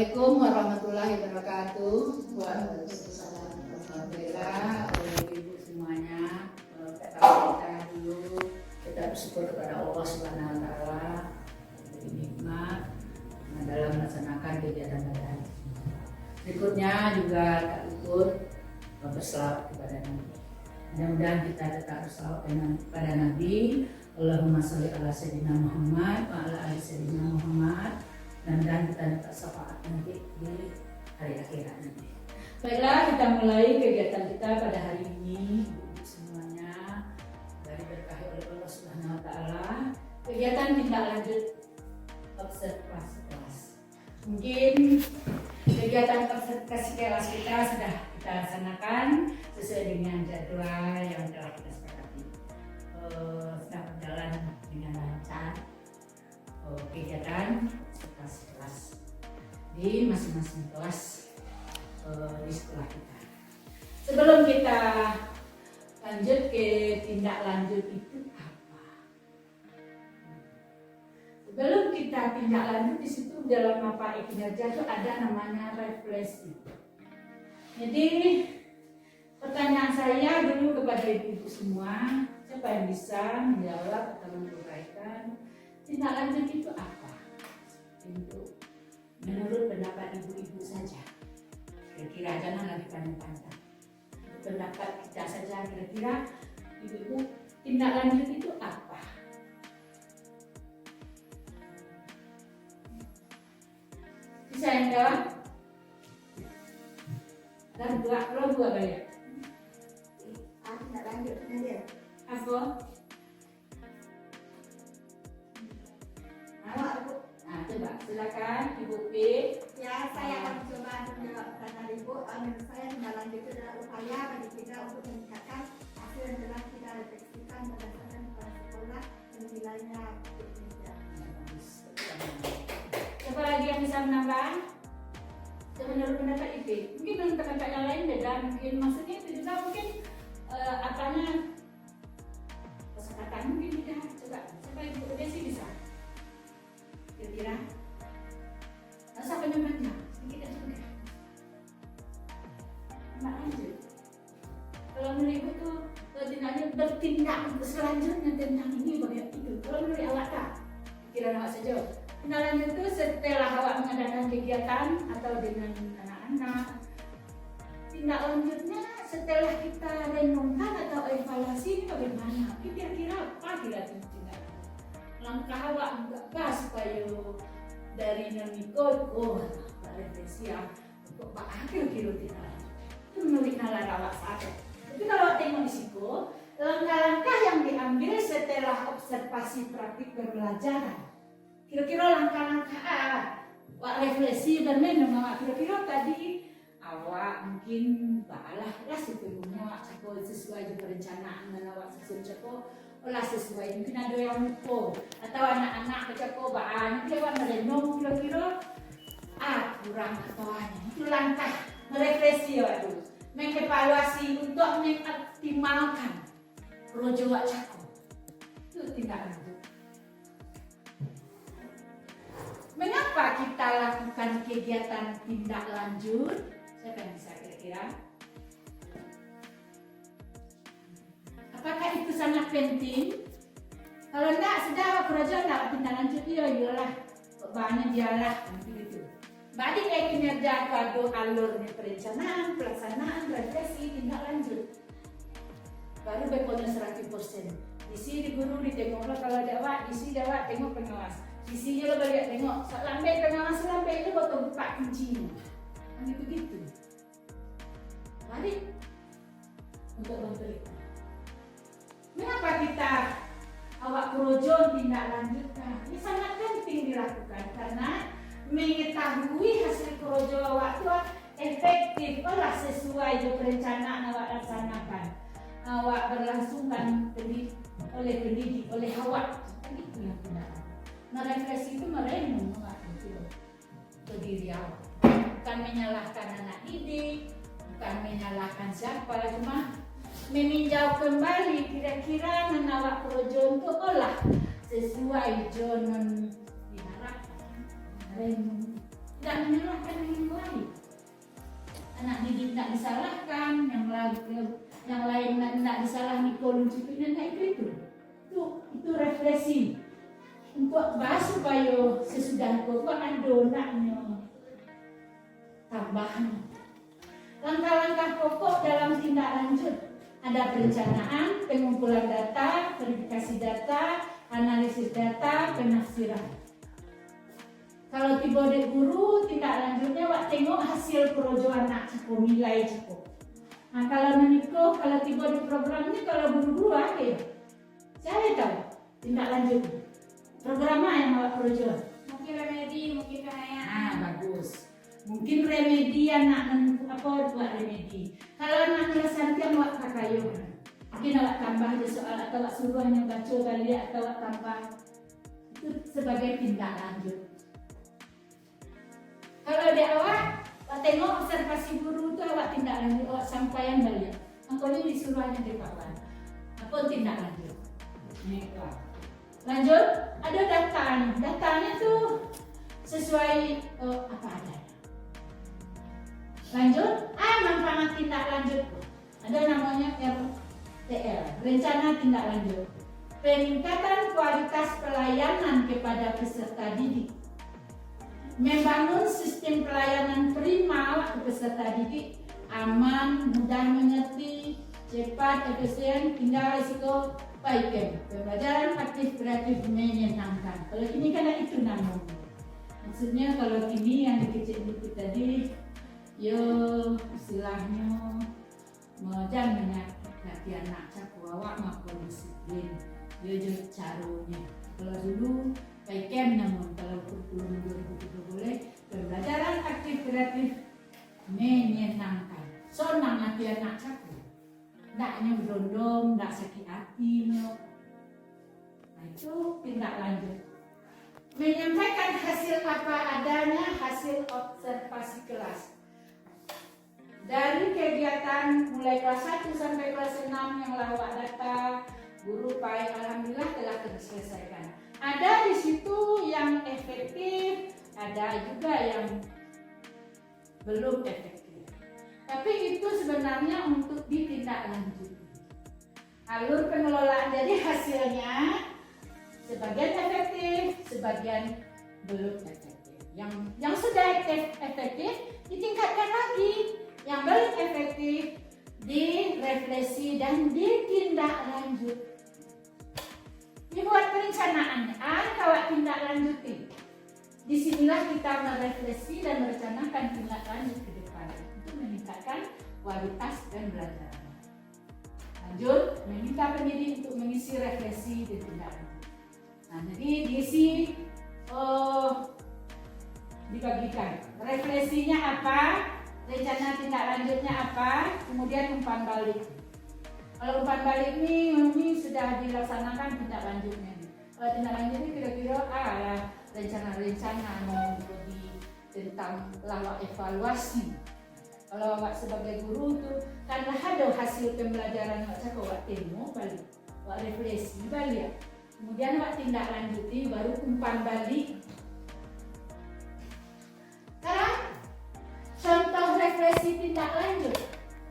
Assalamualaikum warahmatullahi wabarakatuh. Alhamdulillah, ibu semuanya, kita dulu kita bersyukur kepada Allah Subhanahu Wa Taala dari nikmat dalam melaksanakan kegiatan pada hari ini. Berikutnya juga tak luput berselawat kepada Nabi. Mudah-mudahan kita tetap berselawat kepada Nabi. Allahumma sholli ala sayyidina Muhammad wa ala ali sayyidina Muhammad. Dan kita dapat syafaat nanti di hari akhirat nanti. Baiklah, kita mulai kegiatan kita pada hari ini. Ibu semuanya dari berkahi oleh Allah Subhanahu Wa Taala. Kegiatan tindak lanjut observasi kelas. Mungkin kegiatan observasi kelas kita sudah kita laksanakan sesuai dengan jadwal yang telah kita sepakati. Sudah berjalan dengan lancar. Kegiatan kelas di masing-masing kelas di sekolah kita. Sebelum kita lanjut ke tindak lanjut itu apa? Sebelum kita tindak lanjut di situ dalam mapa kinerja itu ada namanya refleksi. Jadi pertanyaan saya dulu kepada ibu semua, siapa yang bisa menjawab atau menguraikan tindak lanjut itu apa? Untuk menurut pendapat ibu-ibu saja. Kira-kira jangan lagi panjang-panjang. Pendapat kita saja kira-kira ibu-ibu tindak lanjut itu apa? Bisa yang jawab? Dan dua banyak. Tindak lanjut saja. Apa? Nah, coba silakan Ibu P. Ya, saya akan coba menjawab pertanyaan Ibu. Menurut saya tindak lanjut itu adalah upaya bagi kita untuk meningkatkan hasil yang telah kita refleksikan berdasarkan kepada sekolah dan nilainya bekerja. Siapa lagi yang bisa menambah? Menurut pendapat IP, mungkin menurut pendapat yang lain beda. Mungkin maksudnya itu juga mungkin apanya kosakata mungkin beda. Coba siapa Ibu Desi bisa? Kira-kira masa penyebabnya sedikit aja enggak? Mbak lanjut. Kalau menurut ibu tuh bertindak selanjutnya tentang ini bagian itu. Kalau menurut awak tak? Kira awak saja. Tindak lanjut itu setelah awak mengadakan kegiatan atau dengan anak-anak. Tindak lanjutnya setelah kita renungkan atau evaluasi ini bagaimana? Kira-kira apa kira-kira? Langkah awak enggak supaya dari nemikot refleksi untuk pak akhir kilo tidak itu menurut nalar awak saja. Tapi kalau tengok di situ langkah-langkah yang diambil setelah observasi praktik pembelajaran, kira-kira langkah-langkah awak refleksi bermain awak kira-kira tadi awak mungkin balah sebelumnya awak sesuai perencanaan dan awak sesuai olah sesuai, mungkin ada yang lupa atau anak-anak kecobaan dia merenung kira-kira kurang atauannya itu langkah merefleksi waktu mengevaluasi untuk mengoptimalkan projo wak cako itu tindak lanjut. Mengapa kita lakukan kegiatan tindak lanjut? Siapa yang bisa kira-kira? Apakah itu sangat penting? Kalau enggak, sudah kerja enggak tindak lanjut iyalah. Banyak dialah begitu. Berarti kayak kinerja itu alurnya perencanaan, pelaksanaan, refleksi, tindak lanjut. Baru berpotensi 100%. Isi di guru ditengok kalau ada awak, isi awak tengok pengawas. Isinya lo balik tengok, lambai pengawas lambai itu bakal buka kuncinya. Kan begitu. Mari untuk memberi. Mengapa kita awak projo tindak lanjutkan? Ini sangat penting dilakukan karena mengetahui hasil projo awak itu efektif olah sesuai dengan perencanaan awak laksanakan. Awak berlangsungkan oleh pendidik, oleh awak. Itu yang benar. Merefleksi itu merenung ke diri awak. Bukan menyalahkan anak didik, bukan menyalahkan siapa, cuma meninjau kembali kira-kira menawak projo untuk olah sesuai jonon diharapkan. tidak menyalahkan yang lain. Anak didik tidak disalahkan, yang lain tidak disalahi kolusi itu refreshing untuk bahas supaya sesudah kau ada naknya tambahan. Langkah-langkah pokok dalam tindak lanjut ada perencanaan, pengumpulan data, verifikasi data, analisis data, penafsiran. Kalau tiba di guru, tindak lanjutnya wak tengok hasil projo anak cukup, nilai cukup. Nah kalau menikah, kalau tiba di programnya, kalau guru-guru apa ya? Saya tahu tindak lanjut. Programnya yang awak projo. Mungkin remedi, mungkin kayak. Bagus. Mungkin remedi anak apa buat remedi. Kalau anak melaksanakan wak kakayo. Mungkin awak tambah di soal atau awak suruh hanya baca kali atau awak tambah. Itu sebagai tindak lanjut. Kalau di awak tengok observasi guru itu awak tindak lanjut, awak sampaian balik. Angkanya disuruh hanya di papan. Apa tindak lanjut? Lanjut, ada datanya. Datanya tuh sesuai apa adanya. Lanjut, manfaat tindak lanjut. Ada namanya RTL, rencana tindak lanjut. Peningkatan kualitas pelayanan kepada peserta didik. Membangun sistem pelayanan prima ke peserta didik aman, mudah mengerti, cepat, efisien, tinggal risiko baik. Pembelajaran aktif kreatif menyenangkan. Kalau ini kan itu namanya. Maksudnya kalau ini yang dikecil-kecil tadi, yo istilahnya jangan menyakiti anak cakup awak maupun disiplin. Yo caranya. Kalau dulu baik namun kalau kurikulum 2030 boleh pembelajaran aktif kreatif menyenangkan. Senang hati anak cakup. Ndaknya berondong, ndak sakit hatinya. Nah itu tindak lanjut. Menyampaikan hasil apa adanya, hasil observasi kelas. Dari kegiatan mulai kelas 1 sampai kelas 6 yang lawak data, guru baik alhamdulillah telah terselesaikan. Ada di situ yang efektif, ada juga yang belum efektif. Tapi itu sebenarnya untuk ditindaklanjuti. Alur pengelolaan jadi hasilnya sebagian efektif, sebagian belum efektif. Yang sudah efektif ditingkatkan lagi, yang belum efektif direfleksi dan ditindaklanjuti. Dibuat perencanaan, kawat tindak lanjuti. Disinilah kita merefleksi dan merencanakan tindak lanjut ke depan untuk meningkatkan kualitas pembelajaran. Lanjut, meminta pendidik untuk mengisi refleksi dan tindak lanjut. Nah, jadi diisi dibagikan. Refleksinya apa? Rencana tindak lanjutnya apa? Kemudian umpan balik. Kalau umpan balik ini sudah dilaksanakan tindak lanjutnya. Kalau tindak lanjutnya kira-kira rencana tentang lawak evaluasi. Kalau awak sebagai guru tuh kan ada hasil pembelajaran awak tengok balik, awak refleksi balik. Kemudian awak tindak lanjuti baru umpan balik. Sekarang contoh refleksi tindak lanjut,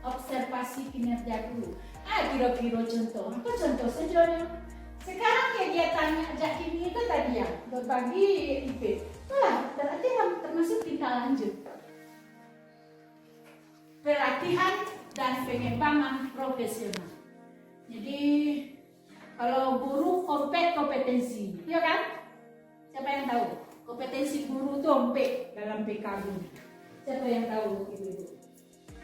observasi kinerja guru. Kira-kira contoh, apa contoh saja? Sekarang kegiatannya ajak ini itu tadi ya, berbagi IP. Berarti termasuk tindak lanjut. Pelatihan dan pengembangan profesional. Jadi kalau guru kompetensi, ya kan? Siapa yang tahu? Kompetensi guru itu dalam PKB. Siapa yang tahu itu?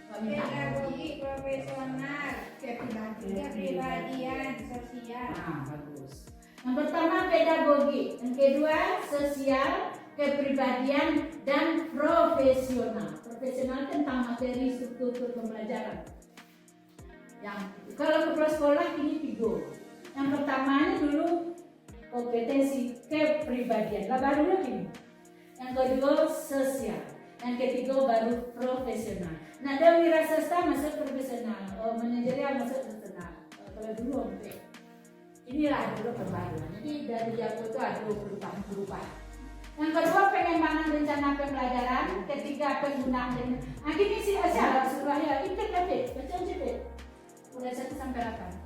Pedagogi profesional, kepribadian sosial. Bagus. Yang pertama pedagogi, yang kedua sosial, kepribadian dan profesional. Profesional tentang materi struktur pembelajaran. Yang kalau kepala sekolah ini 3. Yang pertama dulu kompetensi kepribadian. Baru lagi. Yang kedua sosial. Yang ketiga baru profesional. Nah, ada wira swasta masuk profesional, manajerial masuk profesional. Kalau dulu inilah dulu pembaruan. Jadi dari Jawa itu ada perubahan. Yang kedua, pengembangan rencana pembelajaran. Ketiga, penggunaan dan gini sih aja sebenarnya itu lebih baca aja deh. Mulai 1 sampai 8.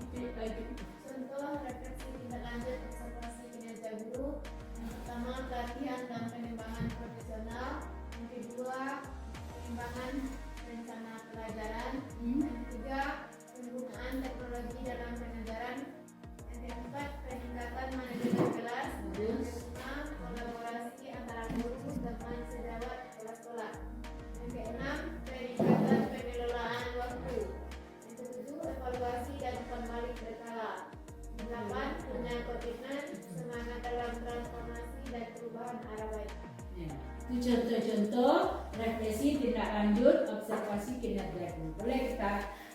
Contoh refleksi tindak lanjut observasi kinerja guru. Yang pertama, pelatihan dan pengembangan profesional. Yang kedua, pengembangan rencana pelajaran. Yang ketiga, penggunaan teknologi dalam pengajaran. Yang keempat, peningkatan manajemen kelas. Yang kelima, kolaborasi antara guru teman sejawat sekolah-sekolah. Yang keenam, peningkatan pengelolaan waktu. Yang ketujuh, evaluasi dan kembali berkala. Yang delapan, punya komitmen semangat dalam transformasi dan perubahan arah baik. Itu contoh-contoh refleksi tindak lanjut observasi kinerja guru. Boleh kita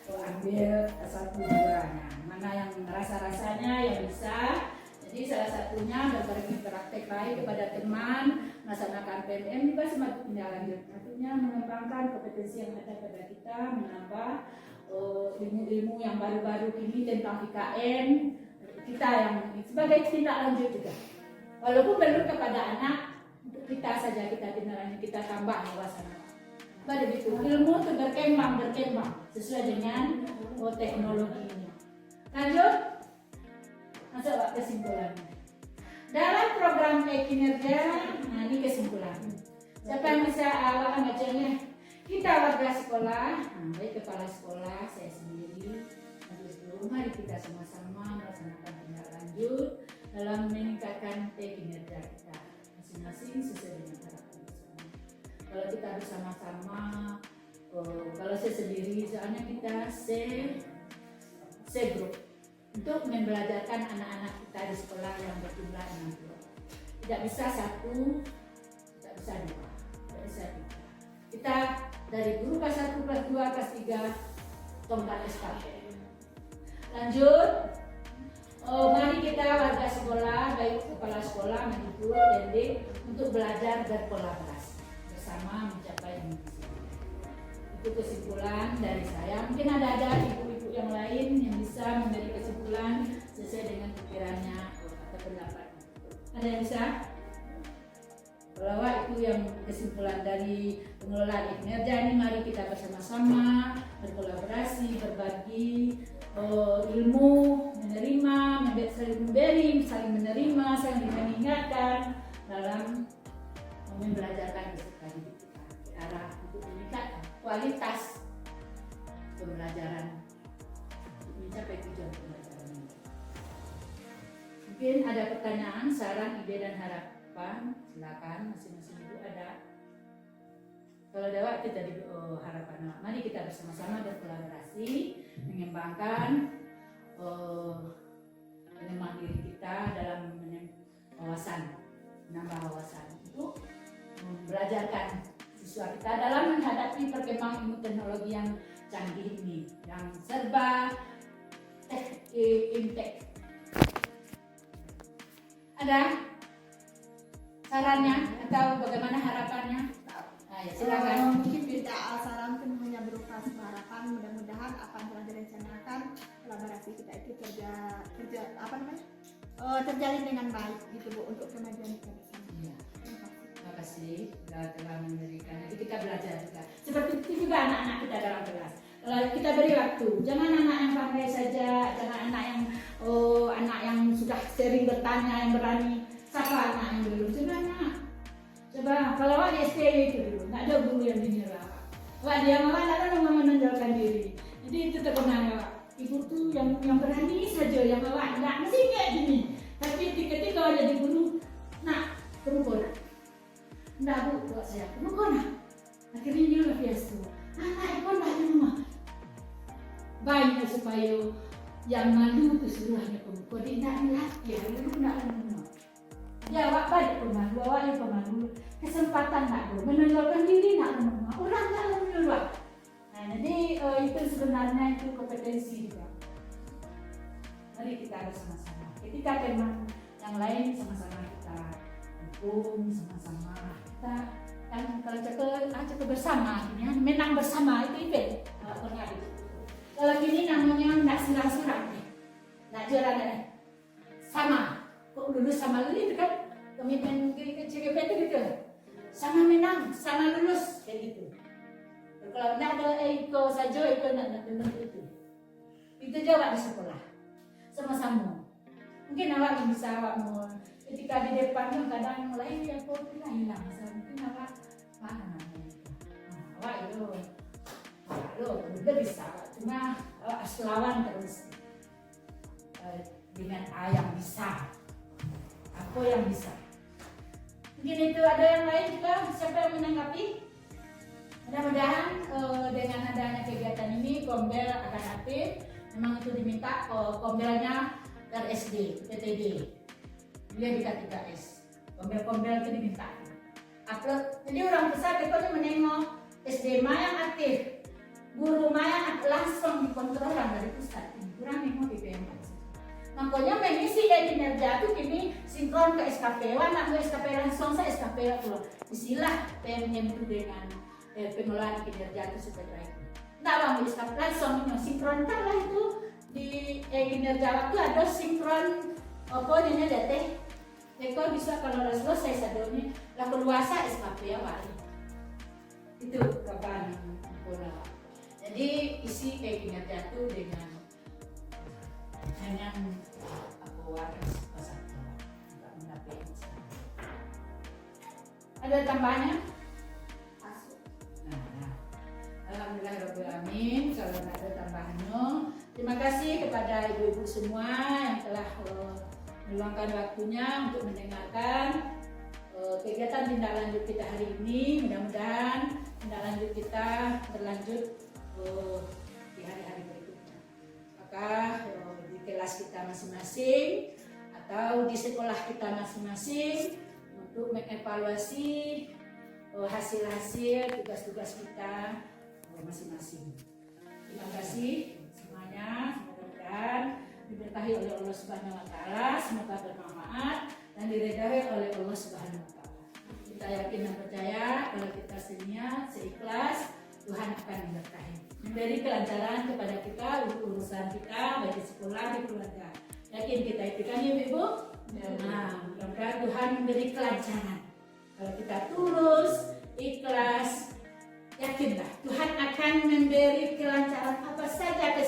ambil 1, 2. Nah, mana yang rasa-rasanya yang bisa. Jadi salah satunya berbagi praktek baik kepada teman, melaksanakan PMM juga sebagai tindak lanjut. Artinya mengembangkan kompetensi yang ada pada kita, menambah ilmu-ilmu yang baru-baru ini tentang IKN kita yang sebagai tindak lanjut juga. Walaupun belum kepada anak, untuk kita saja kita tindak lanjut, kita tambah wawasan. Pada itu ilmu itu berkembang sesuai dengan teknologinya. Lanjut. Masuk kesimpulannya. Dalam program kinerja, nah ini kesimpulan. Siapa yang bisa awak bacanya? Kita warga sekolah, baik kepala sekolah, saya sendiri, guru, mari kita sama-sama melaksanakan tindak lanjut dalam meningkatkan kinerja kita masing-masing sesuai dengan harapan bersama. Kalau kita bersama-sama, kalau saya sendiri, soalnya kita se-group untuk membelajarkan anak-anak kita di sekolah yang berjumlah 60. Tidak bisa 1, tidak bisa 2, tidak bisa 3. Kita dari guru kelas 1, kelas 2, kelas 3 tongkat estafet. Lanjut, mari kita warga sekolah, baik kepala sekolah, mendikbud, Dendik, untuk belajar berkolaborasi bersama mencapai mimpi. Itu kesimpulan dari saya. Mungkin ada ibu-ibu yang lain yang bisa memberi kesimpulan sesuai dengan pikirannya atau pendapatnya. Ada yang bisa? Kalau itu yang kesimpulan dari pengelolaan kinerja ini, mari kita bersama-sama berkolaborasi, berbagi ilmu, menerima, saling memberi, saling menerima, saling mengingatkan dalam membelajarkan peserta didik kita ke arah untuk meningkatkan kualitas pembelajaran untuk mencapai tujuan pembelajaran ini. Mungkin ada pertanyaan, saran, ide dan harapan, silakan masing-masing ibu ada. Kalau ada kita di harapan, mari kita bersama-sama berkolaborasi mengembangkan pengembangan diri kita dalam menambah wawasan untuk belajarkan siswa kita dalam menghadapi perkembangan ilmu teknologi yang canggih ini, yang serba impact. Ada sarannya atau bagaimana harapannya? Ya, silakan. Mungkin tidak saran hanya berupa harapan, mudah-mudahan apa yang telah direncanakan kolaborasi kita itu terjalin dengan baik gitu Bu, untuk kemajuan kita bersama. Ya. Terima kasih telah memberikan. Jadi kita belajar juga. Seperti itu juga anak-anak kita dalam kelas. Kalau kita beri waktu, jangan anak yang pandai saja, jangan anak yang sudah sering bertanya, yang berani. Siapa anak yang belum? Coba kalau awak di SPI itu dulu, nggak ada guru yang dinilai. Awak dia malah tidak mau menonjolkan diri. Jadi itu terkenal awak. Ibu tuh yang berani saja, yang awak nggak mesti kayak gini. Tapi ketika awak jadi guru, nak perempuan, nggak bu buat saya perempuan. Akhirnya dia lebih biasa. Anak itu nggak di rumah. Baiknya supaya yang malu itu seluruhnya perempuan. Dia nggak dilatih, dulu nggak rumah. Ya awak balik pemalu, awak yang pemalu. Kesempatan nak do, menonjolkan diri nak rumah, orang tak menonjol. Nah, jadi itu sebenarnya itu kompetensi juga. Mari kita bersama-sama. Ketika teman yang lain sama-sama kita dukung, sama-sama kita kan kalau cakap bersama, ini menang bersama itu event. Kalau gini namanya nak sirang-sirang nih, nak jualan sama. Kok lulus sama lulus itu kan komitmen CGP itu gitu, sama menang, sama lulus kayak gitu. Kalau tidak ada Eko saja, Eko tidak benar itu jawab di sekolah sama-sama. Mungkin awak bisa awakmu ketika di depan kadang mulai dia kok hilang, mungkin awak mana namanya awak itu udah bisa, cuma awak selawan terus dengan yang bisa, apa yang bisa. Mungkin itu ada yang lain juga, siapa yang menanggapi? Mudah-mudahan dengan adanya kegiatan ini Kombel akan aktif. Memang itu diminta Kombelnya dari SD, PTD, dia di K3S. Kombel-kombel itu diminta upload. Jadi orang besar itu menengok SD yang aktif, guru yang langsung dikontrol dari pusat. Kurang nengok PPM. Makanya mengisi kinerja itu kini sinkron ke SKP. Nak ke SKP langsung saya SKP keluar. Isilah PMM itu dengan pengelolaan kinerja itu seperti baik. Tidak bang, SKP langsung sinkronkan lah itu di kinerja waktu ada sinkron apa ini teh. Eko bisa kalau udah selesai sadonya lah keluasa SKP ya wali. Itu kapan pola. Jadi isi kinerja itu dengan apa waras pasal tidak mendapat. Ada tambahannya? Alhamdulillahirobbilalamin. Kalau ada tambahannya, terima kasih kepada ibu-ibu semua yang telah meluangkan waktunya untuk mendengarkan kegiatan tindak lanjut kita hari ini. Mudah-mudahan tindak lanjut kita berlanjut di hari-hari berikutnya. Maka di kelas kita masing-masing atau di sekolah kita masing-masing untuk mengevaluasi hasil-hasil tugas-tugas kita masing-masing. Terima kasih semuanya. Mudah-mudahan diberkahi oleh Allah Subhanahu Wa Taala, semoga bermanfaat dan diridhai oleh Allah Subhanahu Wa Taala. Kita yakin dan percaya kalau kita seniat, seikhlas, Tuhan akan memberkahi, memberi kelancaran kepada kita untuk urusan kita baik di sekolah, di keluarga. Yakin kita itu kan ibu-ibu? Nah, mudah-mudahan Tuhan memberi kelancaran. Kalau kita tulus, ikhlas, yakinlah Tuhan akan memberi kelancaran apa saja